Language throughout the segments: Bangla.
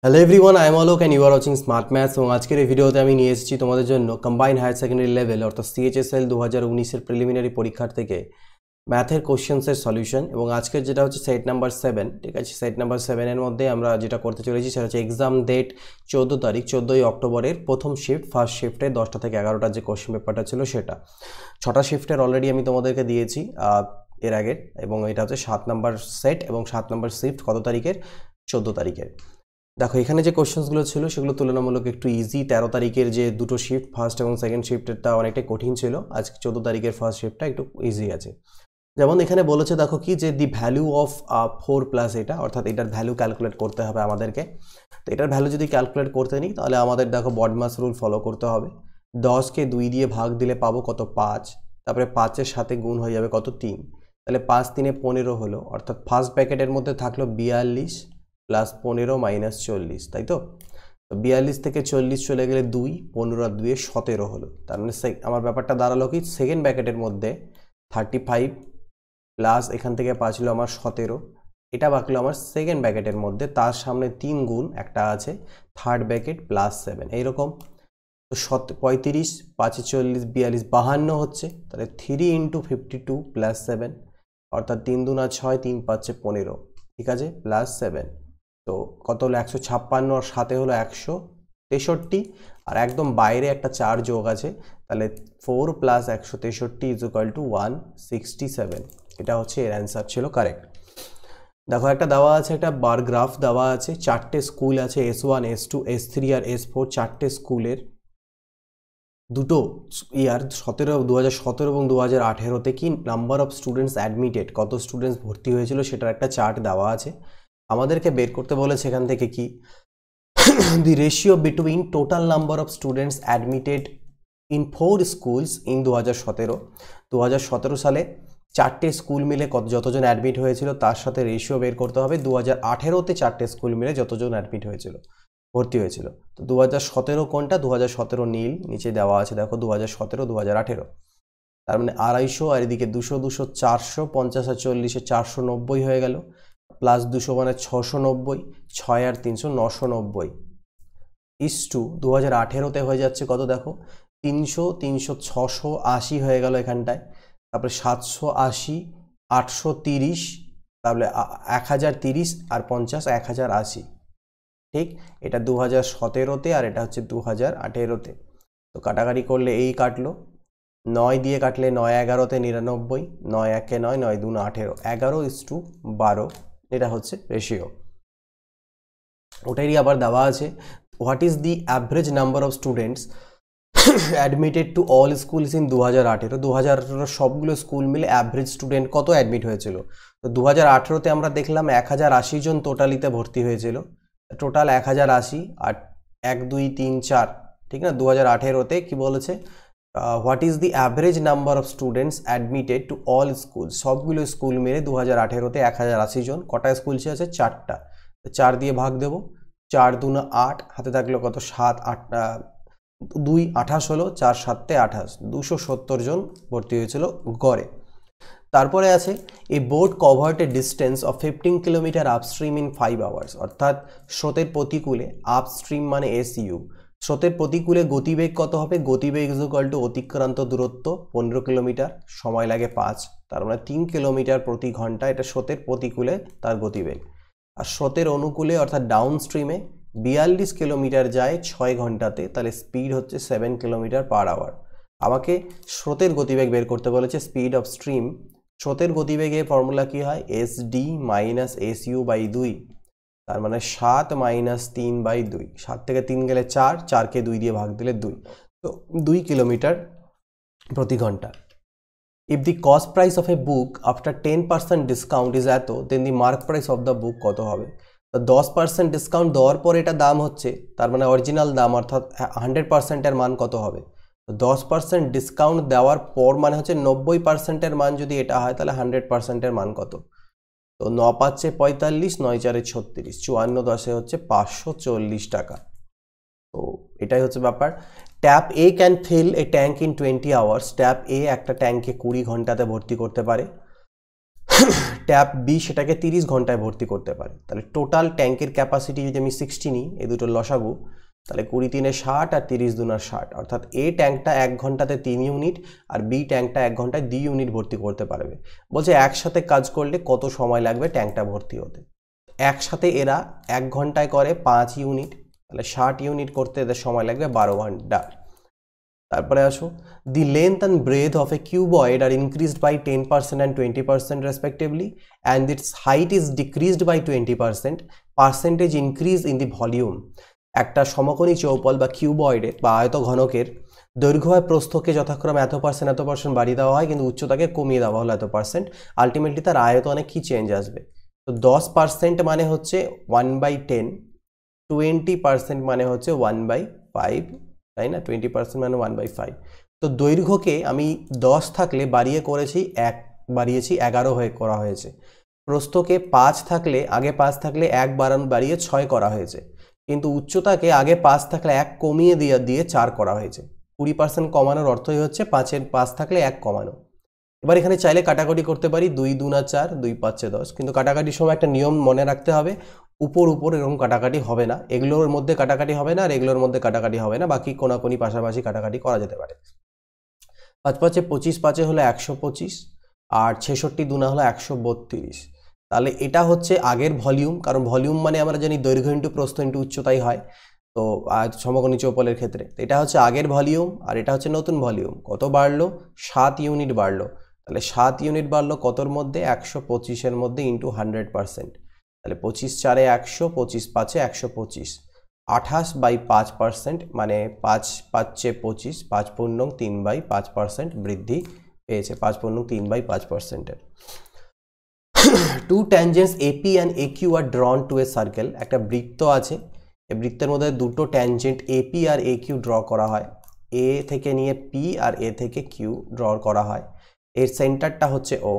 Hello everyone, I am Alok and you are watching smart maths. এবং আজকের এই ভিডিওতে আমি নিয়ে এসেছি তোমাদের জন্য কম্বাইন্ড হায়ার সেকেন্ডারি লেভেল অর্থাৎ সিএইচএসএল 2019-এর প্রিলিমিনারি পরীক্ষার থেকে ম্যাথের কোশ্চেন্সের সলিউশন। এবং আজকের যেটা হচ্ছে সেট নাম্বার 7, ঠিক আছে। সেট নাম্বার 7-এর মধ্যে আমরা যেটা করতে চলেছি সেটা হচ্ছে এক্সাম ডেট 14 তারিখ 14ই অক্টোবরের প্রথম শিফট, ফার্স্ট শিফটে 10টা থেকে 11টার যে কোশ্চেন পেপারটা ছিল সেটা 6টা শিফটের অলরেডি আমি তোমাদেরকে দিয়েছি এর আগের। এবং এটা হচ্ছে 7 নাম্বার সেট এবং 7 নাম্বার শিফট কত তারিখের? 14 তারিখের। দেখো এখানে যে কোশ্চেন্সগুলো ছিল সেগুলো তুলনামূলক একটু ইজি। 13 তারিখের যে দুটো শিফট, ফার্স্ট এবং সেকেন্ড শিফটেরটা অনেকটাই কঠিন ছিল। আজকে 14 তারিখের ফার্স্ট শিফটটা একটু ইজি আছে। যেমন এখানে বলেছে দেখো কি যে দি ভ্যালু অফ 4 প্লাস এটা, অর্থাৎ এটার ভ্যালু ক্যালকুলেট করতে হবে আমাদেরকে। তো এটার ভ্যালু যদি ক্যালকুলেট করতে নিই তাহলে আমাদের দেখো বডমাস রুল ফলো করতে হবে। 10কে 2 দিয়ে ভাগ দিলে পাবো কত? 5। তারপরে 5-এর সাথে গুণ হয়ে যাবে কত? 3। তাহলে 5 3 15 হলো, অর্থাৎ ফার্স্ট ব্র্যাকেটের মধ্যে থাকলো 42 প্লাস 15 মাইনাস 40, তাই তো। 42 থেকে 40 চলে গেলে 2, 15 আর 2 17 হলো। তার মানে আমার ব্যাপারটা দাঁড়ালো কি, সেকেন্ড ব্র্যাকেটের মধ্যে 35 প্লাস এখান থেকে পাচ্ছিল আমার 17, এটা বাঁকলো আমার সেকেন্ড ব্র্যাকেটের মধ্যে, তার সামনে 3 গুণ একটা আছে থার্ড ব্র্যাকেট প্লাস 7, এইরকম। তো 35 5 40 42 52 হচ্ছে। তাহলে 3 ইন্টু 52 প্লাস 7, অর্থাৎ 3 দুনা 6, 3 5 15, ঠিক আছে, প্লাস 7। তো কত হলো? 156, আর সাথে হলো 163, আর একদম বাইরে একটা 4 যোগ আছে। তাহলে 4 প্লাস 163 ইজ ইকুয়াল টু 167। এটা হচ্ছে এর অ্যান্সার ছিল, কারেক্ট। দেখো একটা দেওয়া আছে, একটা বার গ্রাফ দেওয়া আছে, 4টে স্কুল আছে, S1 S2 S3 আর S4, 4টে স্কুলের দুটো ইয়ার 2017 এবং 2018-তে কি নাম্বার অফ স্টুডেন্টস অ্যাডমিটেড, কত স্টুডেন্টস ভর্তি হয়েছিল সেটার একটা চার্ট দেওয়া আছে। আমাদেরকে বের করতে বলেছে এখান থেকে কি the ratio between total number of students admitted in 4 schools in 2017 সালে 4টে স্কুল মিলে যতজন অ্যাডমিট হয়েছিল তার সাথে রেশিও বের করতে হবে 2018-তে 4টে স্কুল মিলে যতজন অ্যাডমিট হয়েছিল, ভর্তি হয়েছিল। তো 2017 কোনটা? 2017 নীল, নিচে দেওয়া আছে দেখো 2017 2018। তার মানে 250, আর এদিকে 200 200 400, 50 আর 40 490 হয়ে গেল, প্লাস 200 মানে 690, 6 আর 300 990 ইস টু 2018-তে হয়ে যাচ্ছে কত দেখো? 300 300 680 হয়ে গেল এখানটায়। তারপরে 780, 830, তাহলে 1030 আর 50 1080, ঠিক। এটা 2017-তে আর এটা হচ্ছে 2018-তে। তো কাটাকাটি করলে এই কাটলো, 9 দিয়ে কাটলে 9 11-তে 99, 9 1-এ 9, 9 2 18, 11:12, এটা হচ্ছে রেশিও। ওটারই আবার দেওয়া আছে what is the average number of students admitted to all schools in 2018। 2018 সবগুলো স্কুল মিলে অ্যাভারেজ স্টুডেন্ট কত অ্যাডমিট হয়েছিল? তো 2018-তে আমরা দেখলাম 1080 জন টোটালিতে ভর্তি হয়েছিল, টোটাল 1080 আর 1 2 3 4, ঠিক না। 2018-তে কি বলেছে? What is the average number of students admitted to all school, সবগুলো স্কুল মিলে 2018-তে 1080 জন। কটা স্কুল আছে? 4টা। 4 দিয়ে ভাগ দেবো, 4 2 8, হাতে থাকলো কত? 7 8 2 28 হলো, 4 7 28, 270 জন ভর্তি হয়েছিল গড়ে। তারপরে আছে a boat covered a distance of 15 kilometre upstream in 5 hours, অর্থাৎ স্রোতের প্রতিকূলে, আপস্ট্রিম মানে SU, স্রোতের প্রতিকূলে গতিবেগ কত হবে? গতিবেগ ইজ ইকুয়াল টু অতিক্রান্ত দূরত্ব 15 কিলোমিটার, সময় লাগে 5, তার মানে 3 কিলোমিটার প্রতি ঘন্টা, এটা স্রোতের প্রতিকূলে তার গতিবেগ। আর স্রোতের অনুকূলে অর্থাৎ ডাউন স্ট্রিমে 42 কিলোমিটার যায় 6 ঘন্টাতে, তাহলে স্পিড হচ্ছে 7 কিলোমিটার পার আওয়ার। আমাকে স্রোতের গতিবেগ বের করতে বলেছে, স্পিড অফ স্ট্রিম। স্রোতের গতিবেগের ফর্মুলা কি হয়? SD মাইনাস SU বাই 2, তার মানে 7 মাইনাস 3 বাই 2, 7 থেকে 3 গেলে 4, 4কে 2 দিয়ে ভাগ দিলে 2, তো 2 কিলোমিটার প্রতি ঘন্টা। If the cost price of a book after 10% discount is এত, then the mark price of the book কত হবে? তো 10% ডিসকাউন্ট দেওয়ার পর এটা দাম হচ্ছে, তার মানে অরিজিনাল দাম, অর্থাৎ 100%-এর মান কত হবে? তো 10% ডিসকাউন্ট দেওয়ার পর মানে হচ্ছে 90%-এর মান যদি এটা হয় তাহলে 100%-এর মান কত? তো 9 5 45, 9 4 36, 54 10 হচ্ছে 540 টাকা। তো এটাই হচ্ছে ব্যাপার। Tap A can fill a tank in 20 hours, tap A একটা ট্যাঙ্কে 20 ঘন্টাতে ভর্তি করতে পারে। ট্যাপ বি সেটাকে 30 ঘন্টায় ভর্তি করতে পারে। তাহলে টোটাল ট্যাঙ্কের ক্যাপাসিটি যদি আমি 60 নিই, এই দুটো লসাগু, তাহলে 20 × 3 = 60 আর 30 × 2 = 60, অর্থাৎ এ ট্যাঙ্কটা 1 ঘন্টাতে 3 ইউনিট আর বি ট্যাঙ্কটা 1 ঘন্টায় 2 ইউনিট ভর্তি করতে পারবে। বলছে একসাথে কাজ করলে কত সময় লাগবে ট্যাঙ্কটা ভর্তি হতে। একসাথে এরা 1 ঘন্টায় করে 5 ইউনিট, তাহলে 60 ইউনিট করতে এদের সময় লাগবে 12 ঘন্টা। তারপরে আসো, the length and breadth of a cuboid are increased by 10% and 20% respectively, and its height is decreased by 20%, percentage increase in the volume. একটা সমকোণী চৌপল বা কিউবয়েডের বা আয়ত ঘনকের দৈর্ঘ্য আর প্রস্থকে যথাক্রমে এত পার্সেন্ট বাড়িয়ে দেওয়া হয়, কিন্তু উচ্চতাকে কমিয়ে দেওয়া হলো এত পার্সেন্ট। আলটিমেটলি তার আয়তনে কি চেঞ্জ আসবে? তো 10% মানে হচ্ছে 1/10, 20% মানে হচ্ছে 1/5, তাই না? 20% মানে 1/5। তো দৈর্ঘ্যকে আমি 10 থাকলে বাড়িয়ে করেছি 1, বাড়িয়েছি 11 হয়ে করা হয়েছে। প্রস্থকে 5 থাকলে, আগে 5 থাকলে 1 বাড়িয়ে 6 করা হয়েছে। কিন্তু উচ্চতাকে আগে 5 থাকলে 1 কমিয়ে দিয়ে 4 করা হয়েছে। 20% কমানোর অর্থই হচ্ছে 5 থাকলে 1 কমানো। এবার এখানে চাইলে কাটাকাটি করতে পারি, 2 × 2 = 4, 2 × 5 = 10, কিন্তু কাটাকাটির সময় একটা নিয়ম মনে রাখতে হবে, উপর এরকম কাটাকাটি হবে না, এগুলোর মধ্যে কাটাকাটি হবে না আর এগুলোর মধ্যে কাটাকাটি হবে না, বাকি কোনাকুনি পাশাপাশি কাটাকাটি করা যেতে পারে। 5 × 5 = 25, 5 হলো 125, আর 66 2 হলো 132। তাহলে এটা হচ্ছে আগের ভলিউম, কারণ ভলিউম মানে আমরা জানি দৈর্ঘ্য ইন্টু প্রস্থ ইন্টু উচ্চতাই হয়, তো সমকোণী চৌপলের ক্ষেত্রে এটা হচ্ছে আগের ভলিউম আর এটা হচ্ছে নতুন ভলিউম। কত বাড়লো? 7 ইউনিট বাড়লো। তাহলে 7 ইউনিট বাড়লো কতর মধ্যে? 125-এর মধ্যে ইন্টু 100%। তাহলে 25 × 4 = 100, 25 × 5 = 125, 28/5%, মানে 5 × 5 = 25, 5 × 4 = 3/5% বৃদ্ধি পেয়েছে, 5 × 4 = 3/5%। Two tangents AP and AQ are drawn to a circle. একটা বৃত্ত আছে, এই বৃত্তের মধ্যে দুটো ট্যানজেন্ট AP আর AQ ড্র করা হয়। A থেকে নিয়ে P আর A থেকে Q ড্র করা হয়। এর সেন্টারটা হচ্ছে O,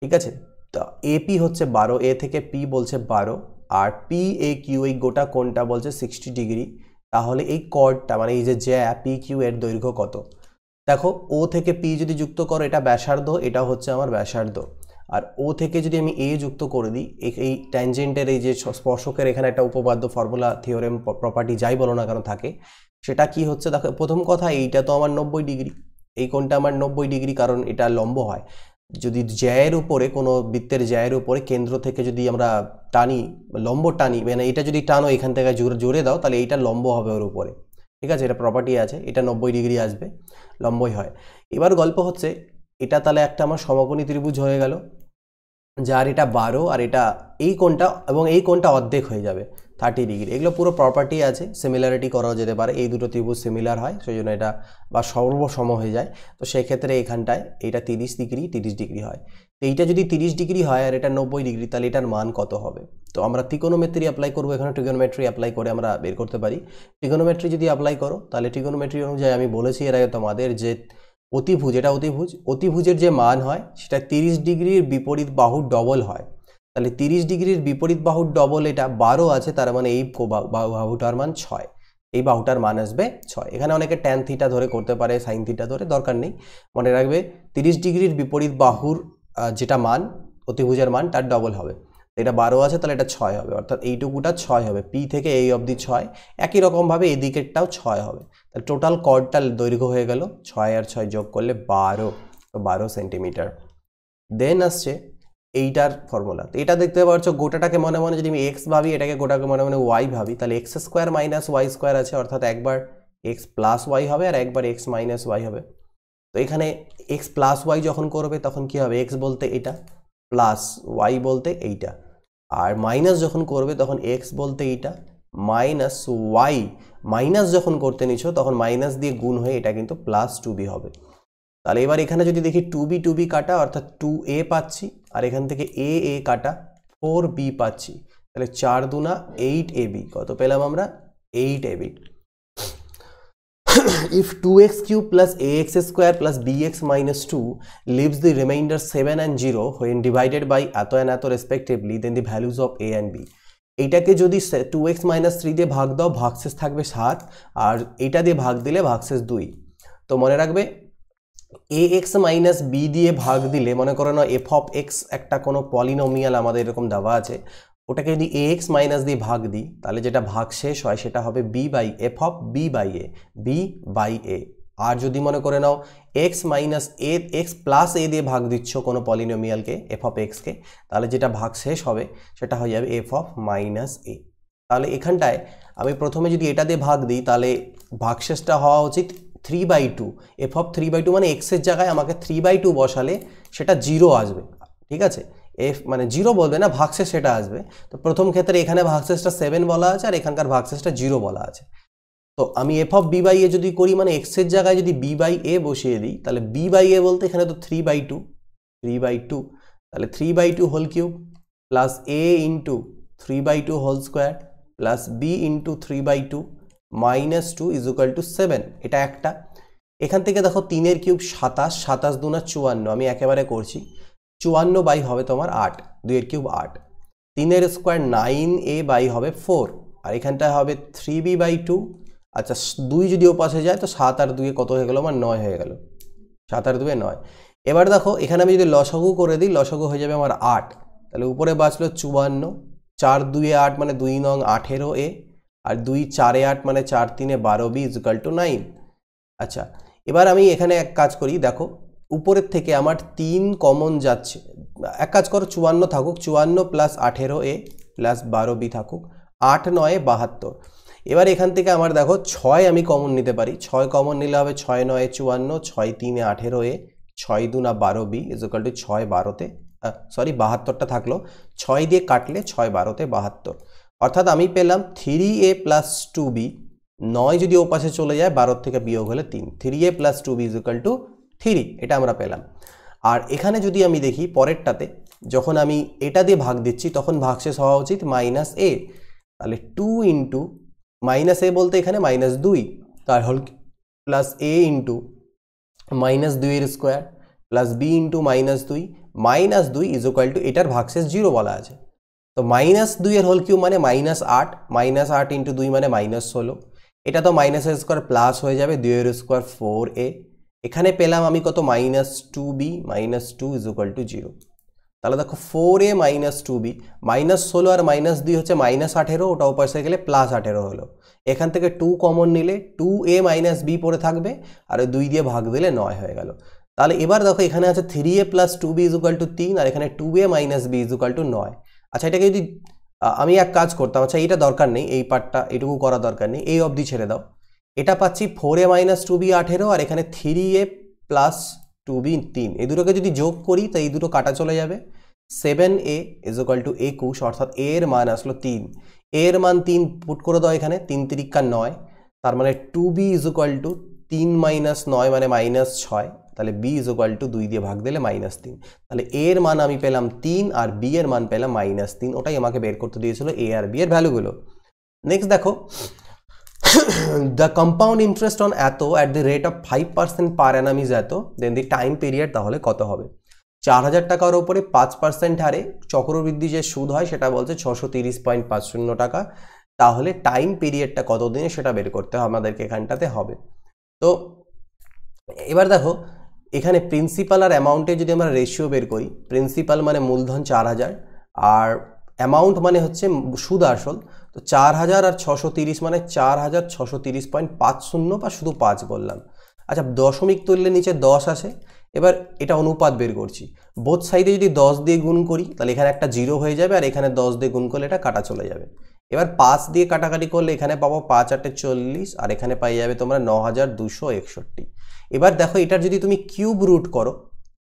ঠিক আছে? তো AP হচ্ছে 12, A থেকে P বলছে 12, আর PAQ এই গোটা কোণটা বলছে 60 ডিগ্রি। তাহলে এই কর্ডটা মানে এই যে PQ এর দৈর্ঘ্য কত? দেখো, O থেকে P যদি যুক্ত করো, এটা ব্যাসার্ধ, এটা হচ্ছে আমার ব্যাসার্ধ। আর ও থেকে যদি আমি এ যুক্ত করে দিই, এই ট্যানজেন্টের এই যে স্পর্শকের এখানে একটা উপপাদ্য, ফর্মুলা, থিওরেম, প্রপার্টি যাই বলো না কেন থাকে, সেটা কি হচ্ছে? দেখো, প্রথম কথা, এইটা তো আমার 90 ডিগ্রি, এই কোণটা আমার 90 ডিগ্রি, কারণ এটা লম্ব হয়। যদি জ্যায়ের উপরে, কোনো বৃত্তের জ্যায়ের উপরে কেন্দ্র থেকে যদি আমরা টানি, লম্ব টানি, মানে এটা যদি টানো এখান থেকে জোরে দাও, তাহলে এইটা লম্ব হবে ওর উপরে, ঠিক আছে? এটা প্রপার্টি আছে, এটা 90 ডিগ্রি আসবে, লম্বই হয়। এবার গল্প হচ্ছে, এটা তাহলে একটা আমার সমকোণী ত্রিভুজ হয়ে গেল, যার এটা 12 আর এটা এই কোণটা, এবং এই কোণটা অর্ধেক হয়ে যাবে 30 ডিগ্রি। এগুলো পুরো প্রপার্টি আছে, সিমিলারিটি করাও যেতে পারে, এই দুটো ত্রিভুজ সিমিলার হয়, সেই জন্য এটা বা সর্বসম হয়ে যায়। তো সেক্ষেত্রে এখানটায় এটা 30 ডিগ্রি হয়। তো এইটা যদি 30 ডিগ্রি হয় আর এটা 90 ডিগ্রি, তাহলে এটার মান কত হবে? তো আমরা ত্রিকোণমিতি অ্যাপ্লাই করবো, এখানে ট্রিগোনোমেট্রি অ্যাপ্লাই করে আমরা বের করতে পারি। ট্রিগোনোমেট্রি যদি অ্যাপ্লাই করো, তাহলে ট্রিগোনোমেট্রি অনুযায়ী আমি বলেছি এর আগে তোমাদের যে অতিভুজ, এটা অতিভুজের যে মান হয় সেটা 30 ডিগ্রির বিপরীত বাহুর ডবল হয়। তাহলে 30 ডিগ্রির বিপরীত বাহুর ডবল, এটা 12 আছে, তার মানে এই বাহুটার মান 6, এই বাহুটার মান আসবে 6। এখানে অনেকে ট্যান থিটা ধরে করতে পারে, সাইন থিটা ধরে, দরকার নেই, মনে রাখবে 30 ডিগ্রির বিপরীত বাহুর যেটা মান, অতিভুজের মান, তার ডবল হবে। এটা 12 আছে, তাহলে এটা 6 হবে, অর্থাৎ এইটুকুটা 6 হবে, পি থেকে এই অবধি 6। একই রকমভাবে এই দিকেরটাও 6 হবে। তাহলে টোটাল কর্ডটার দৈর্ঘ্য হয়ে গেল 6 আর 6 যোগ করলে 12, তো 12 সেন্টিমিটার। দেন আসছে এইটার ফর্মুলা। তো এটা দেখতে পাচ্ছ, গোটাটাকে মনে মনে যদি আমি এক্স ভাবি, এটাকে গোটাকে মনে মনে ওয়াই ভাবি, তাহলে x² - y² আছে, অর্থাৎ একবার x + y হবে আর একবার x - y হবে। তো এখানে x + y যখন করবে তখন কি হবে? x বলতে এটা, প্লাস y বলতে এইটা, আর মাইনাস যখন করবে তখন x বলতে এইটা, মাইনাস y, মাইনাস যখন করতে নিছো তখন মাইনাস দিয়ে গুণ হয়ে এটা কিন্তু +2b হবে। তাহলে এবার এখানে যদি দেখি 2b কাটা, অর্থাৎ 2a পাচ্ছি, আর এখান থেকে a কাটা 4b পাচ্ছি, তাহলে 4 দুনা 8ab, কত পেলাম আমরা? 8ab। If 2x³ + ax² + bx - 2 leaves the remainder 7 and 0 when divided by এত and এত respectively, then the values of a and b. এইটাকে যদি 2x - 3 দিয়ে ভাগ দাও, ভাগশেষ থাকবে 7, আর এইটা দিয়ে ভাগ দিলে ভাগশেষ 2। তো মনে রাখবে এ এক্স মাইনাস বি দিয়ে ভাগ দিলে মনে করো না এফ অফ এক্স একটা কোনো পলিনোমিয়াল আমাদের এরকম দেওয়া আছে, ওটাকে যদি এ এক্স মাইনাস দিয়ে ভাগ দিই তাহলে যেটা ভাগ শেষ হয় সেটা হবে B by F of B by A. আর যদি মনে করে নাও x minus a x plus a দিয়ে ভাগ দিচ্ছ কোনো পলিনোমিয়ালকে এফ অফ এক্সকে, তাহলে যেটা ভাগ শেষ হবে সেটা হয়ে যাবে এফ অফ মাইনাস এ। তাহলে এখানটায় আমি প্রথমে যদি এটা দিয়ে ভাগ দিই তাহলে ভাগশেষটা হওয়া উচিত 3/2। এফ অফ 3/2 মানে এক্সের জায়গায় আমাকে 3/2 বসালে সেটা 0 আসবে, ঠিক আছে। এফ মানে 0 বলবে না, ভাগশেষ সেটা আসবে। তো প্রথম ক্ষেত্রে এখানে ভাগশেষটা 7 বলা আছে আর এখানকার ভাগশেষটা 0 বলা আছে। তো আমি এফ অফ বি বাই এ যদি করি মানে এক্সের জায়গায় যদি বি বাই এ বসিয়ে দিই তাহলে বি বাই এ বলতে এখানে তো 3/2, তাহলে 3/2 whole cube plus a into 3/2 whole square plus b into 3/2 minus 2 is equal to 7। এটা একটা। এখান থেকে দেখো 3 কিউব 27, 27 দুনা 54, আমি একেবারে করছি 54 বাই হবে তোমার 8, 2 কিউব 8, 3 স্কোয়ার 9a বাই হবে 4, আর এখানটায় হবে 3b/2। আচ্ছা 2 যদি ওপাশে যায় তো 7 আর 2 কত হয়ে গেল আমার 9 হয়ে গেল, 7 আর 2 9। এবার দেখো এখানে আমি যদি লসাগু করে দিই লসাগু হয়ে যাবে আমার 8, তাহলে উপরে বাঁচলো 54, 4 2 8 মানে 2 নং 18a, আর 2 4 8 মানে 4 3 12b ইজ ইকুয়াল টু 9। আচ্ছা এবার আমি এখানে এক কাজ করি, দেখো উপরের থেকে আমার 3 কমন যাচ্ছে, এক কাজ করো 54 থাকুক, 54 প্লাস 18a প্লাস 12b থাকুক, 8 9 72। এবার এখান থেকে আমার দেখো 6 আমি কমন নিতে পারি, 6 কমন নিলে হবে 6 9 54, 6 3 18a, 6 2 12b is equal to 6 12তে সরি 72টা থাকলো, 6 দিয়ে কাটলে 6 12তে 72, অর্থাৎ আমি পেলাম 3a প্লাস 2b। 9 যদি ওপাশে চলে যায় 12 থেকে বিয়োগ হলে 3, 3a plus 2b is equal two 3, এটা আমরা পেলাম। আর এখানে যদি আমি দেখি পরেরটাতে যখন আমি এটা দিয়ে ভাগ দিচ্ছি তখন ভাগশেষ হওয়া উচিত মাইনাস এ, তাহলে 2 ইন্টু মাইনাস এ বলতে এখানে মাইনাস 2 তার হল প্লাস এ ইন্টু মাইনাস 2 এর square plus b into minus 2 is equal to এটার ভাগশেষ 0 বলা আছে। তো মাইনাস 2 এর হোল কিউব মানে -8 ইন্টু 2 মানে -16, এটা তো মাইনাস এর স্কোয়ার প্লাস হয়ে যাবে 2 এর স্কোয়ার 4a। এখানে পেলাম আমি কত -2b, -2 ইজ ইকুয়াল টু 0। তাহলে দেখো 4a মাইনাস 2b, -16 আর -2 হচ্ছে -18, ওটা ওপাশে গেলে +18 হলো। এখান থেকে 2 কমন নিলে 2a মাইনাস b পড়ে থাকবে আর 2 দিয়ে ভাগ দিলে 9 হয়ে গেল। তাহলে এবার দেখো এখানে আছে 3a plus 2b is equal two 3 আর এখানে 2a minus b is equal two 9। আচ্ছা এটাকে যদি আমি এক কাজ করতাম, আচ্ছা এইটা দরকার নেই, এই পার্টটা এটুকু করা দরকার নেই, এই অবধি ছেড়ে দাও। এটা পাচ্ছি 4a মাইনাস 2b 18 আর এখানে 3a প্লাস 2b 3, এই দুটোকে যদি যোগ করি তো এই দুটো কাটা চলে যাবে। 7a ইজ ইকুয়াল টু 21, অর্থাৎ a এর মান আসলো 3, a এর মান 3 পুট করে দাও এখানে, 3 3 9, তার মানে 2b is equal two 3 minus 9 মানে -6, তাহলে b ইজ ইকুয়াল টু 2 দিয়ে ভাগ দিলে -3, তাহলে a এর মান আমি পেলাম 3 আর b এর মান পেলাম -3, ওটাই আমাকে বের করতে দিয়েছিল a আর b এর ভ্যালুগুলো। নেক্সট দেখো the compound interest on এত at the rate of 5% per annum is এত, then the time period তাহলে কত হবে। 4000 টাকার উপরে 5% হারে চক্রবৃদ্ধি যে সুদ হয় সেটা বলছে 630.50 টাকা, তাহলে টাইম পিরিয়ডটা কত দিনে সেটা বের করতে আমাদেরকে এখানটাতে হবে। তো এবার দেখো এখানে প্রিন্সিপাল আর অ্যামাউন্টে যদি আমরা রেশিও বের করি, প্রিন্সিপাল মানে মূলধন 4000 আর অ্যামাউন্ট মানে হচ্ছে সুদ আসল, তো 4000 আর 630 মানে 4630.50 বা শুধু 5 বললাম। আচ্ছা দশমিক তুললে নিচে 10 আসে, এবার এটা অনুপাত বের করছি, বোথ সাইডে যদি 10 দিয়ে গুণ করি তাহলে এখানে একটা 0 হয়ে যাবে আর এখানে 10 দিয়ে গুণ করলে এটা কাটা চলে যাবে। এবার 5 দিয়ে কাটাকাটি করলে এখানে পাবো 5 8 40 আর এখানে পাই যাবে তোমরা 9261। এবার দেখো এটার যদি তুমি কিউব রুট করো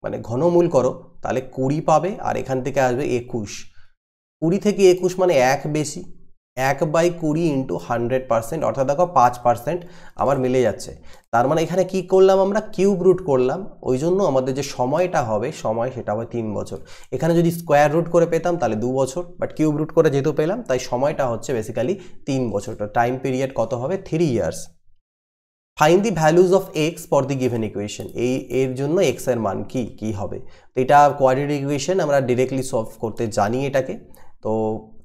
মানে ঘনমূল করো তাহলে 20 পাবে আর এখান থেকে আসবে 21, 20 থেকে 21 মানে 1 বেশি, 1/20 ইন্টু 100%, অর্থাৎ দেখো 5% আমার মিলে যাচ্ছে। তার মানে এখানে কি করলাম আমরা কিউব রুট করলাম, ওই জন্য আমাদের যে সময়টা হবে সময় সেটা হবে 3 বছর। এখানে যদি স্কোয়ার রুট করে পেতাম তাহলে 2 বছর, বাট কিউব রুট করে যেহেতু পেলাম তাই সময়টা হচ্ছে বেসিক্যালি 3 বছর। তো টাইম পিরিয়ড কত হবে 3 years. Find the values of x for the given equation, এর জন্য এক্স এর মান কি হবে। তো এটা কোয়াড্রেটিক ইকুয়েশন, আমরা ডিরেক্টলি সলভ করতে জানি এটাকে। তো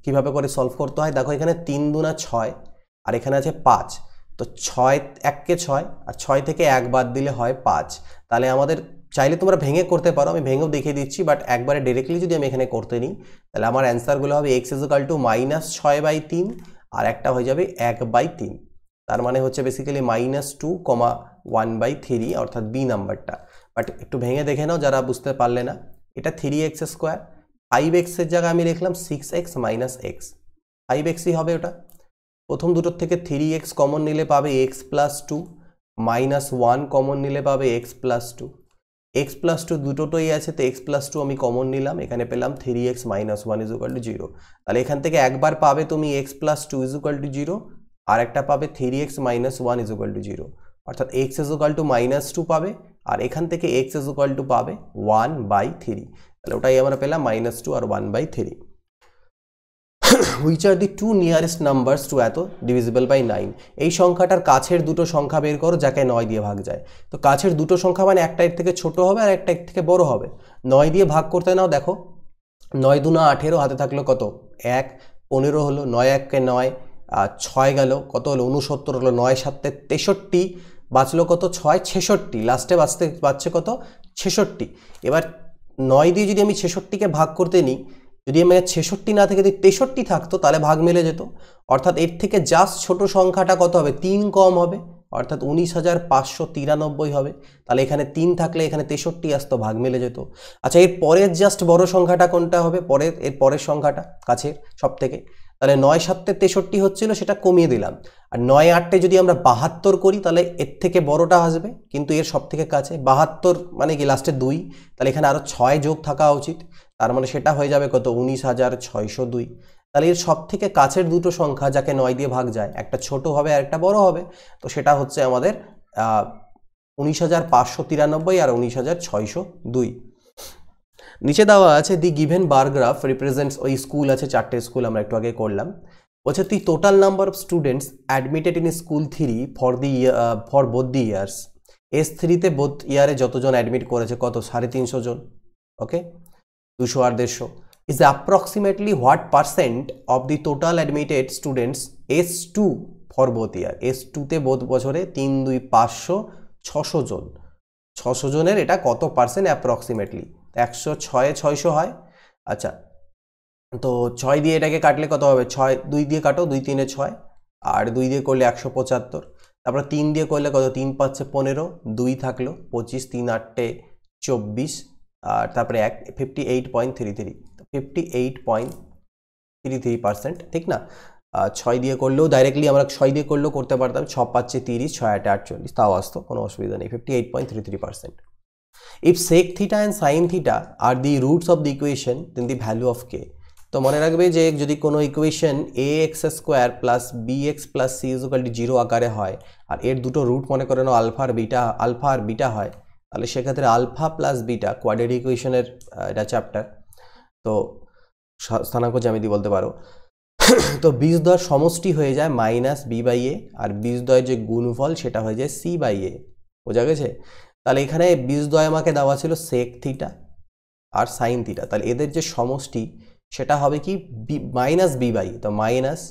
কিভাবে করে সলভ করতে হয় দেখো, এখানে 3 দুনা 6 আর এখানে আছে 5, তো 6 1 কে 6 আর 6 থেকে 1 বাদ দিলে হয় 5, তাহলে আমাদের চাইলে তোমরা ভেঙে করতে পারো, আমি ভেঙেও দেখিয়ে দিচ্ছি, বাট একবারে ডিরেক্টলি যদি আমি এখানে করতে নিই তাহলে আমার অ্যান্সারগুলো হবে x ইকুয়াল টু -6/3 আর একটা হয়ে যাবে 1/3। তার মানে হচ্ছে বেসিক্যালি -2,1/3 অর্থাৎ বি নাম্বারটা। বাট একটু ভেঙে দেখে নাও যারা বুঝতে পারলে না। এটা 3x স্কোয়ার, 5x এর জায়গায় আমি লিখলাম 6x - x, 5xই হবে ওটা। প্রথম দুটোর থেকে 3x কমন নিলে পাবে x + 2, -1 কমন নিলে পাবে x + 2, x + 2 দুটোই আছে, তো x + 2 আমি কমন নিলাম, এখানে পেলাম 3x - 1 = 0। তাহলে এখান থেকে একবার পাবে তুমি x + 2 = 0, আর একটা পাবে 3x - 1 = 0, অর্থাৎ x = -2 পাবে, আর এখান থেকে x পাবে 1/3। তাহলে ওটাই আমরা পেলাম -2 আর 1/3। Which are the 2 nearest numbers to এত ডিভিজিবল বাই 9। এই সংখ্যাটার কাছের দুটো সংখ্যা বের করো যাকে 9 দিয়ে ভাগ যায়। তো কাছের দুটো সংখ্যা মানে একটা এর থেকে ছোট হবে আর একটা এর থেকে বড় হবে। 9 দিয়ে ভাগ করতে নাও, দেখো 9 দুনা 18, হাতে থাকলো কত 1, 15 হলো, 9 1 9, আর 6 গেল কত হলো 69 হলো, 9 7 63, বাঁচলো কত 6 66, লাস্টে বাঁচছে কত 66। এবার 9 দিয়ে যদি আমি 66কে ভাগ করতে নিই, যদি আমি 66 না থেকে যদি 63 থাকতো তাহলে ভাগ মিলে যেত, অর্থাৎ এর থেকে জাস্ট ছোট সংখ্যাটা কত হবে 3 কম হবে, অর্থাৎ 19,593 হবে। তাহলে এখানে 3 থাকলে এখানে 63 আসতো, ভাগ মিলে যেত। আচ্ছা, এর পরের জাস্ট বড় সংখ্যাটা কোনটা হবে, এর পরের সংখ্যাটা কাছের সব থেকে, তাহলে 9 7 63 হচ্ছিল, সেটা কমিয়ে দিলাম। আর 9 8 যদি আমরা 72 করি তাহলে এর থেকে বড়টা আসবে, কিন্তু এর সব থেকে কাছে 72 মানে কি লাস্টে 2, তাহলে এখানে আরও 6 যোগ থাকা উচিত, তার মানে সেটা হয়ে যাবে কত 19,602। তাহলে এর সব থেকে কাছের দুটো সংখ্যা যাকে 9 দিয়ে ভাগ যায়, একটা ছোট হবে আর একটা বড় হবে, তো সেটা হচ্ছে আমাদের 19,593 আর 19,602। নিচে দেওয়া আছে the given bar graph represents, ওই স্কুল আছে 4টে স্কুল আমরা একটু আগে করলাম। বলছে the total number of students admitted in school 3 for both the years. S3-তে বোথ ইয়ারে যতজন অ্যাডমিট করেছে কত 350 জন, ওকে 200 আর 150, is approximately what percent of the total admitted students S2 for both year। S2-তে বোধ বছরে 3 2 500 600 জন, 600 জনের এটা কত পার্সেন্ট অ্যাপ্রক্সিমেটলি, 106 600 হয়। আচ্ছা, তো 6 দিয়ে এটাকে কাটলে কত হবে, 6 2 দিয়ে কাটো, 2 3 6, আর 2 দিয়ে করলে 175, তারপর 3 দিয়ে করলে কত 3 5 15, 2 থাকলো 25, 3 8 24, আর তারপরে 58.33, 58.33%, ঠিক না। 6 দিয়ে করলেও ডাইরেক্টলি আমরা 6 দিয়ে করলেও করতে পারতাম, 6 5 30, 6 8 48, তাও আসতো, কোনো অসুবিধা নেই, 58.33%। If sec theta and sin theta are the roots of the equation, then the value of k। তো মনে রাখবে যে যদি কোনো equation ax square plus bx plus c equal to 0 আকারে হয়, আর এর দুটো রুট মনে করে নাও আলফা আর বিটা হয়, তাহলে সেক্ষেত্রে আলফা প্লাস বিটা কোয়াড্রেটিক ইকুয়েশনের এটা চ্যাপ্টার, তো স্থানাঙ্ক জ্যামিতি বলতে পারো। তো বীজদ্বয়ের সমষ্টি হয়ে যায় -b/a, আর বীজদ্বয়ের যে গুণফল সেটা হয়ে যায় c/a, বোঝা গেছে। তাহলে এখানে বীজদ্বয় আমাকে দেওয়া ছিল সেক থিটা আর সাইন থিটা, তাহলে এদের যে সমষ্টি সেটা হবে কি -b/a। তো মাইনাস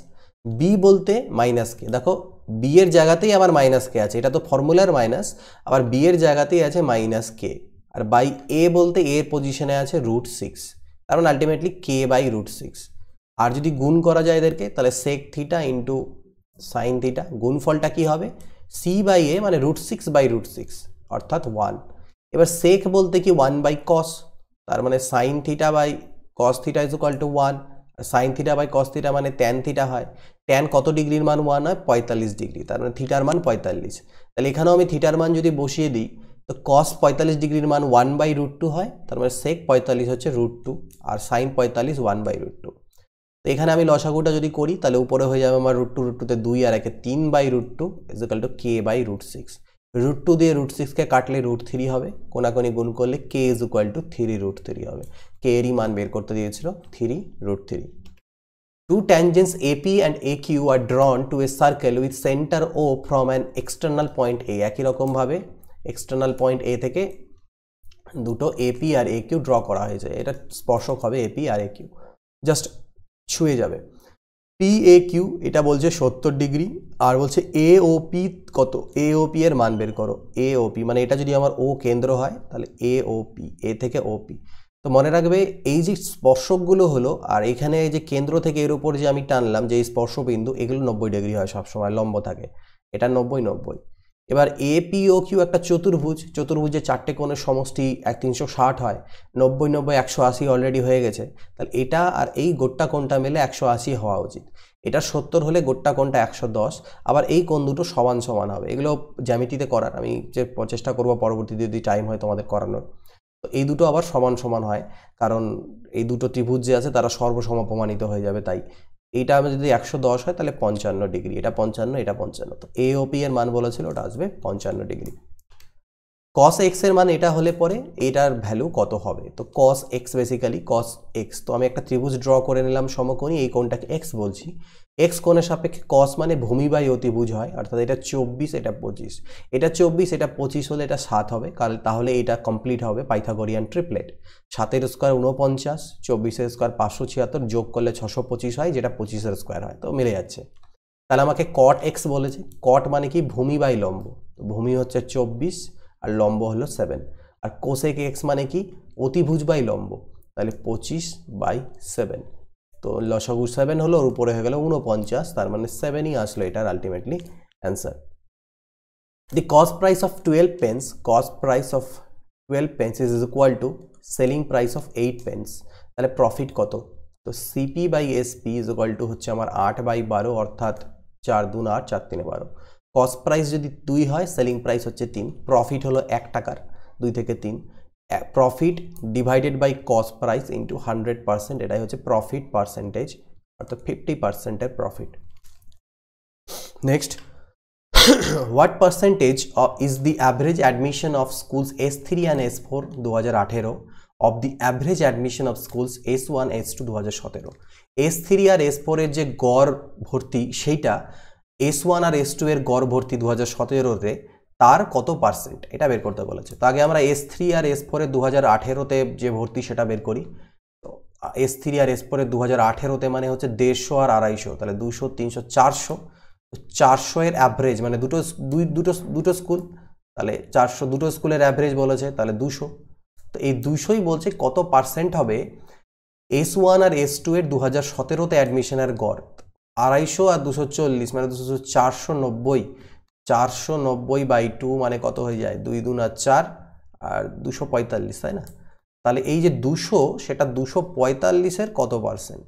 বি বলতে মাইনাস কে, দেখো বি এর জায়গাতেই আবার মাইনাস কে আছে, এটা তো ফর্মুলার মাইনাস, আবার বি এর জায়গাতেই আছে মাইনাস কে, আর বাই এ বলতে এর পজিশনে আছে √6, তার মানে আলটিমেটলি k/√6। আর যদি গুণ করা যায় এদেরকে, তাহলে sec theta into sine theta, গুণফলটা কি হবে c/a মানে √6/√6 অর্থাৎ 1। এবার সেক বলতে কি 1/cos, তার মানে sine theta by cos theta is equal to 1, sine theta by cos theta মানে ট্যান থিটা হয়, ট্যান কত ডিগ্রির মান 1 হয় 45 ডিগ্রি, তার মানে থিটার মান 45। তাহলে এখানেও আমি থিটার মান যদি বসিয়ে দিই, তো cos 45 ডিগ্রির মান 1/√2 হয়, তার মানে সেক 45 হচ্ছে √2 আর সাইন 45 1/√2। তো এখানে আমি লসাগুটা যদি করি তাহলে উপরে হয়ে যাবে আমার √2 তে 2 আর একে 3/√2 ইজ ইকুয়াল টু k/√6। √2 দিয়ে √6কে কাটলে √3 হবে, কোনাকুনি গুণ করলে k ইজ ইকুয়াল টু 3√3 হবে। k এরই মান বের করতে দিয়েছিল 3√3। Two tangents AP and AQ are drawn to a circle with center O from an external point A। একই রকম ভাবে এক্সটার্নাল পয়েন্ট A থেকে দুটো AP আর AQ ড্র করা হয়েছে, এটা স্পর্শক হবে AP আর AQ, জাস্ট ছুঁয়ে যাবে। PAQ এটা বলছে 70 ডিগ্রি, আর বলছে AOP কত, AOP এর মান বের করো। AOP মানে এটা যদি আমার O কেন্দ্র হয় তাহলে AOP, A থেকে OP। তো মনে রাখবে এই যে স্পর্শকগুলো হলো, আর এখানে এই যে কেন্দ্র থেকে এর উপর যে আমি টানলাম যে এই স্পর্শবিন্দু, এগুলো 90 ডিগ্রি হয় সবসময়, লম্ব থাকে। এটা 90। এবার APOQ একটা চতুর্ভুজ, চতুর্ভুজের চারটে কোণের সমষ্টি 360 হয়। 90 180 অলরেডি হয়ে গেছে। তাহলে এটা আর এই গোট্টা কোণটা মিলে 180 হওয়া উচিত। এটা 70 হলে গোট্টা কোণটা 110। আবার এই কোণ দুটো সমান সমান হবে। এগুলো জ্যামিতিতে করার আমি যে চেষ্টা করবো পরবর্তীতে যদি টাইম হয় তোমাদের করানোর। তো এই দুটো আবার সমান সমান হয়, কারণ এই দুটো ত্রিভুজ যে আছে তারা সর্বসম প্রমাণিত হয়ে যাবে। তাই এইটা আমি যদি 110 হয় তাহলে 55 ডিগ্রি, এটা 55, এটা 55। তো AOP এর মান বলেছিল ওটা আসবে 55 ডিগ্রি। cos x এর মান এটা হলে পরে এটার ভ্যালু কত হবে? তো cos x basically cos x, তো আমি একটা ত্রিভুজ ড্র করে নিলাম সমকোণী, এই কোণটাকে x বলছি। x কোণের সাপেক্ষে cos মানে ভূমি বাই অতিভুজ হয়, অর্থাৎ এটা 24, এটা 25। এটা 24, এটা 25 হলে এটা 7 হবে, কারণ তাহলে এটা কমপ্লিট হবে পাইথাগোরিয়ান ট্রিপলেট। 7 এর স্কোয়ার 49, 24 এর স্কোয়ার 576, যোগ করলে 625 হয়, যেটা 25 এর স্কোয়ার হয়, তো মিলে যাচ্ছে। তাহলে আমাকে cot x বলেছে। cot মানে কি? ভূমি বাই লম্ব। তো ভূমি হচ্ছে 24 আর লম্ব হলো 7। আর cosec x মানে কি? অতিভুজ বাই লম্ব, তাহলে 25/7। তো লসাগু 7 হলো, ওর উপরে হয়ে গেল 49, তার মানে 7ই আসলো এটার ultimately answer. The cost price of 12 pence, cost price of 12 pence is equal two selling price of 8 pence। তাহলে প্রফিট কত? তো CP/SP ইজ ইকুয়াল টু হচ্ছে আমার 8/12, অর্থাৎ 4 2 8, 4 3 12। কস্ট প্রাইস যদি 2 হয়, সেলিং প্রাইস হচ্ছে 3, প্রফিট হলো 1 টাকার, 2 থেকে 3। Profit divided by cost price into 100%, এটাই হচ্ছে প্রফিট পার্সেন্টেজ, অর্থাৎ 50%-এর profit. Next, what percentage is the average admission of schools S3 and S4 2018 of the average admission of schools S1 S2 2017? S3 R S4 এর যে গড় ভর্তি সেইটা S1 আর S2 এর গড় ভর্তি 2017-তে তার কত পার্সেন্ট, এটা বের করতে বলেছে। তো আগে আমরা S3 আর S4 এর 2018-তে যে ভর্তি সেটা বের করি। তো S3 আর S4 এর 2018-তে মানে হচ্ছে 150 আর 250, তাহলে 200 300 400। 400 এর অ্যাভারেজ মানে দুটো স্কুল, তাহলে 400 দুটো স্কুলের অ্যাভারেজ বলেছে, তাহলে 200। তো এই 200ই বলছে কত পার্সেন্ট হবে S1 আর S2 এর 2017-তে অ্যাডমিশনের গড়। 250 আর 240 মানে 490, 490/2 মানে কত হয়ে যায়? 2 2 4 আর 245, তাই না? তাহলে এই যে 200, সেটা 245-এর কত পার্সেন্ট,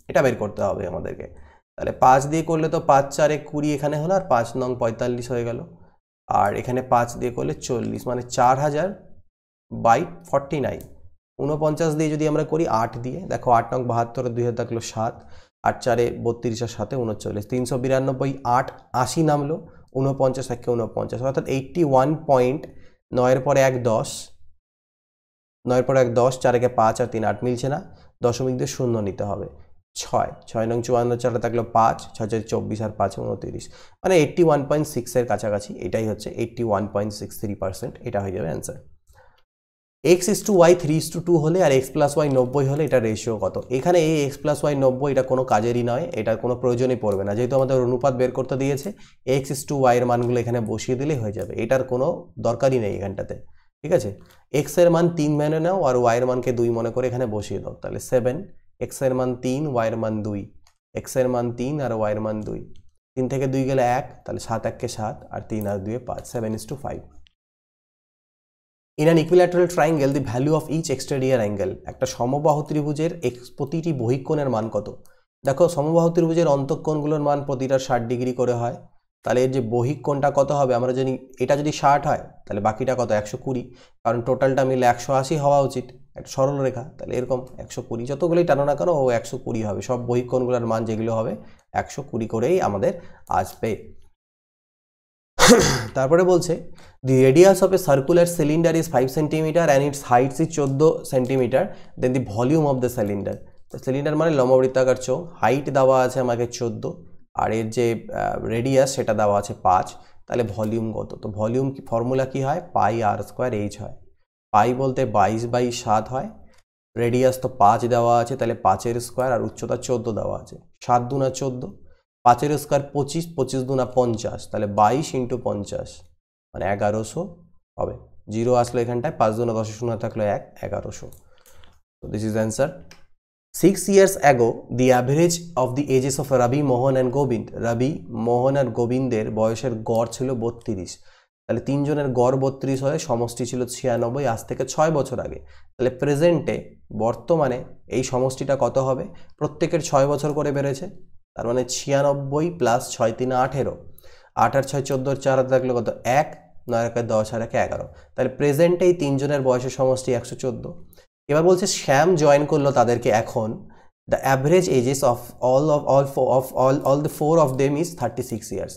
এটা বের করতে হবে আমাদেরকে। তাহলে 5 দিয়ে করলে তো 5 4 20 এখানে হলো, আর 5 নং 45 হয়ে গেল। আর এখানে 5 দিয়ে করলে 40, মানে 4000/49। 49 দিয়ে যদি আমরা করি 8 দিয়ে, দেখো 8 নং 72, 2 থাকলো 7, 8 4 32 আর 7 39, 392, 8 80 নামলো, 49 একে 49, অর্থাৎ 81.9 এর পরে 1 10, 9 এর পরে 1 10, 4 একে 5 আর 3 8, মিলছে না, দশমিক দিয়ে শূন্য নিতে হবে। 6 নং 54, 4 থাকলো 5, 6 4 24 আর 5 29, মানে 81.6 এর কাছাকাছি। এটাই হচ্ছে 81.63%, এটা হয়ে যাবে অ্যান্সার। x/y 3:2 হলে আর x+y 90 হলে এটা রেশিও কত? এখানে এই x+y 90 এটা কোনো কাজেরই নয়, এটা কোনো প্রয়োজনই পড়বে না, যেহেতু আমাদের অনুপাত বের করতে দিয়েছে। x/y এর মানগুলো এখানে বসিয়ে দিলেই হয়ে যাবে, এটার কোনো দরকারই নেই এখানটাতে। ঠিক আছে, x এর মান 3 মেনে নাও আর y এর মানকে 2 মনে করে এখানে বসিয়ে দাও, তাহলে 7। x এর মান 3, y এর মান 2, x এর মান 3 আর y এর মান 2, 3 থেকে 2 গেলে 1, তাহলে 7 1 7 আর 3 আর 2 5, 7:5। In an equilateral triangle, the value of each exterior angle, একটা সমবাহু ত্রিভুজের প্রতিটি বহিঃকোণের মান কত? দেখো সমবাহু ত্রিভুজের অন্তঃকোণগুলোর মান প্রতিটা 60 ডিগ্রি করে হয়, তাহলে এর যে বহিঃকোণটা কত হবে? আমরা জানি এটা যদি 60 হয় তাহলে বাকিটা কত? 120, কারণ টোটালটা মিলে 180 হওয়া উচিত, একটা সরল রেখা, তাহলে এরকম 120, যতগুলোই টানো না কেন ও 120 হবে, সব বহিঃকোণগুলোর মান যেগুলো হবে 120 করেই আমাদের আসবে। তারপরে বলছে the radius of a circular cylinder is 5 cm and its height is 14 cm, then the volume of the cylinder, তো সিলিন্ডার মানে লম্ববৃত্তাকার চোঙ, হাইট দেওয়া আছে আমাকে 14 আর এর যে রেডিয়াস সেটা দেওয়া আছে 5, তাহলে ভলিউম কত? তো ভলিউম কি ফর্মুলা কি হয়? πr² h হয়। পাই বলতে 22/7 হয়, রেডিয়াস তো 5 দেওয়া আছে, তাহলে 5 স্কোয়ার, আর উচ্চতা 14 দেওয়া আছে। 7 দুনা 14, 5 স্কোয়ার 25, 25 দুনা 50, তাহলে 22 ইন্টু 50 মানে 1100 হবে। 0 আসলো এখানটায়, 5 দুনা 10 শূন্য থাকলো 1, 1100। তো this is answer. 6 years ago, the average of the ages of Rabi, Mohan and Gobind. Rabi, Mohan আর গোবিন্দের বয়সের গড় ছিল 32। তাহলে তিনজনের গড় 32 হয়, সমষ্টি ছিল 96 আজ থেকে 6 বছর আগে। তাহলে প্রেজেন্টে বর্তমানে এই সমষ্টিটা কত হবে? প্রত্যেকের 6 বছর করে বেড়েছে, তার মানে 96 প্লাস 6 3 18, 8 আর 6 14, 4 থাকলো কত 1, 9 1 10 আর 1 11। তাহলে প্রেজেন্টে এই তিনজনের বয়সের সমষ্টি 114। এবার বলছে শ্যাম জয়েন করলো তাদেরকে এখন, the average ages of all the four of them is 36 years.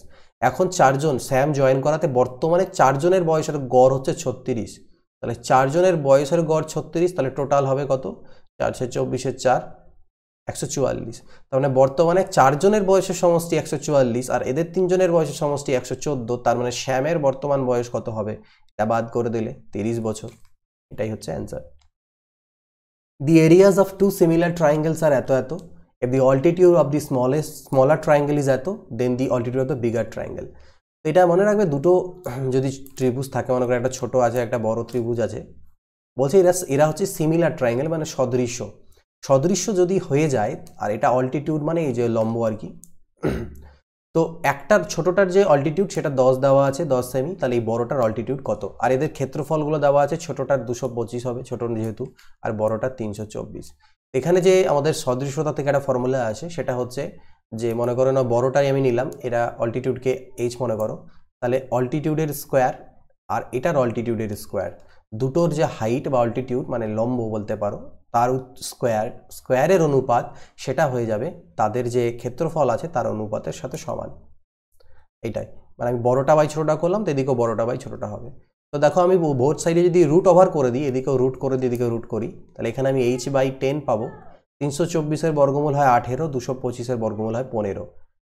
এখন চারজন শ্যাম জয়েন করাতে বর্তমানে চারজনের বয়সের গড় হচ্ছে 36। তাহলে চারজনের বয়সের গড় 36, তাহলে টোটাল হবে কত? 4 24 4, 144। তার মানে বর্তমানে চারজনের বয়সের সমষ্টি 144 আর এদের তিনজনের বয়সের সমষ্টি 114। তার মানে শ্যামের বর্তমান বয়স কত হবে? এটা বাদ করে দিলে 30 বছর। এটাই হচ্ছে answer. The areas of two similar triangles are এত এত. If the altitude of the smaller triangle is এত, then the altitude of the bigger triangle. এটা মনে রাখবে, দুটো যদি ত্রিভুজ থাকে, মনে করে একটা ছোট আছে একটা বড় ত্রিভুজ আছে, বলছে এরা হচ্ছে সিমিলার ট্রায়াঙ্গেল, মানে সদৃশ্য। সদৃশ্য যদি হয়ে যায়, আর এটা অল্টিটিউড মানে এই যে লম্ব আর কি, তো একটা ছোটটার যে অল্টিটিউড সেটা 10 দেওয়া আছে, 10 সেমি, তাহলে এই বড়টার অল্টিটিউড কত? আর এদের ক্ষেত্রফলগুলো দেওয়া আছে, ছোটটার 225 হবে ছোট যেহেতু, আর বড়টার 324। এখানে যে আমাদের সদৃশ্যতা থেকে একটা ফর্মুলা আছে, সেটা হচ্ছে যে মনে করো না বড়টাই আমি নিলাম, এটা অল্টিটিউডকে h মনে করো, তাহলে অল্টিটিউডের স্কোয়ার আর এটার অল্টিটিউডের স্কোয়ার, দুটোর যে হাইট বা অল্টিটিউড মানে লম্ব বলতে পারো, তার স্কোয়ারের অনুপাত সেটা হয়ে যাবে তাদের যে ক্ষেত্রফল আছে তার অনুপাতের সাথে সমান। এইটাই মানে আমি বড়টা বাই ছোটটা করলাম, তো এদিকেও বড়টা বাই ছোটটা হবে। তো দেখো আমি বোথ সাইডে যদি রুট ওভার করে দিই, এদিকেও রুট করে দিই, এদিকেও রুট করি, তাহলে এখানে আমি h/10 পাবো। 324-এর বর্গমূল হয় 18, 225-এর বর্গমূল হয় 15,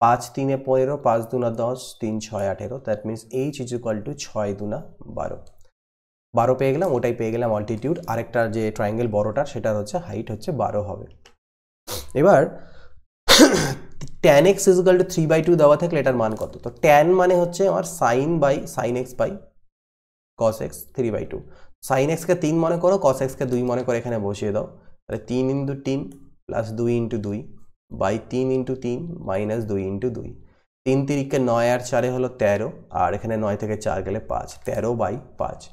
5 3 15, 5 2 10, 3 6 18। That means h = 6 2 12। 12 পেয়ে গেলাম, ওটাই পেয়ে গেলাম অল্টিটিউড। আরেকটা যে ট্রায়াঙ্গেল বড়টার সেটার হচ্ছে হাইট হচ্ছে 12 হবে। এবার tan x = 3/2 দেওয়া থাকলে এটার মান কত? তো tan মানে হচ্ছে আমার sin x by cos x 3/2। sin x কে 3 মনে করো, cos x কে 2 মনে করে এখানে বসিয়ে দাও, তাহলে 3 × 3 প্লাস 2 × 2 বাই 3 × 3 মাইনাস 2 × 2। 3 3 9 আর 4 হলো 13, আর এখানে 9 থেকে 4 গেলে 5, 13/5।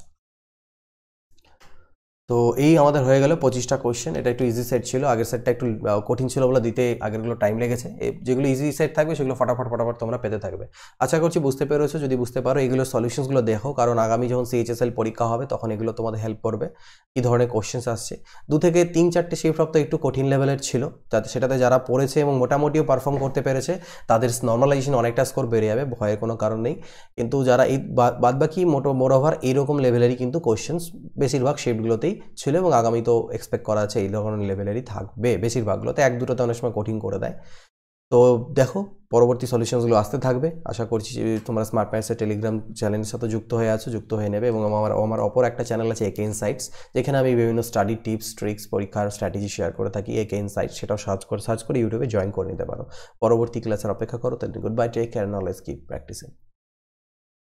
তো এই আমাদের হয়ে গেল 25টা কোশ্চেন। এটা একটু ইজি সেট ছিল, আগের সেটটা একটু কঠিন ছিল বলে দিতে আগেরগুলো টাইম লেগেছে। যেগুলো ইজি সেট থাকবে সেগুলো ফটাফট তোমরা পেতে থাকবে। আশা করছি বুঝতে পেরেছো। যদি বুঝতে পারো এগুলো সলিউশনসগুলো দেখো, কারণ আগামী যখন CHSL পরীক্ষা হবে তখন এগুলো তোমাদের হেল্প করবে কী ধরনের কোশ্চেন্স আসছে। 2 থেকে 3-4টে শিফট তো একটু কঠিন লেভেলের ছিল, তাতে সেটাতে যারা পড়েছে এবং মোটামুটিও পারফর্ম করতে পেরেছে তাদের নর্মালাইজেশন অনেকটা স্কোর বেড়ে যাবে, ভয়ের কোনো কারণ নেই। কিন্তু যারা এই বাদবাকি মোরওভার এইরকম লেভেলেরই কিন্তু কোশ্চেন্স বেশিরভাগ শিফটগুলোতেই ছিল, এবং আগামী তো এক্সপেক্ট করা আছে এই ধরনের লেভেলেরই থাকবে বেশিরভাগগুলোতে, 1-2তে অনেক সময় কঠিন করে দেয়। তো দেখো পরবর্তী সলিউশনসগুলো আসতে থাকবে। আশা করছি তোমরা স্মার্ট ম্যাথসের টেলিগ্রাম চ্যানেলের সাথে যুক্ত হয়ে নেবে, এবং আমার অপর একটা চ্যানেল আছে AK Insights, যেখানে আমি বিভিন্ন স্টাডি টিপস ট্রিক্স পরীক্ষার স্ট্র্যাটেজি শেয়ার করে থাকি। AK Insights সেটাও সার্চ করে ইউটিউবে জয়েন করে নিতে পারো। পরবর্তী ক্লাসের অপেক্ষা করো। Good bye, take care, knowledge keep practising.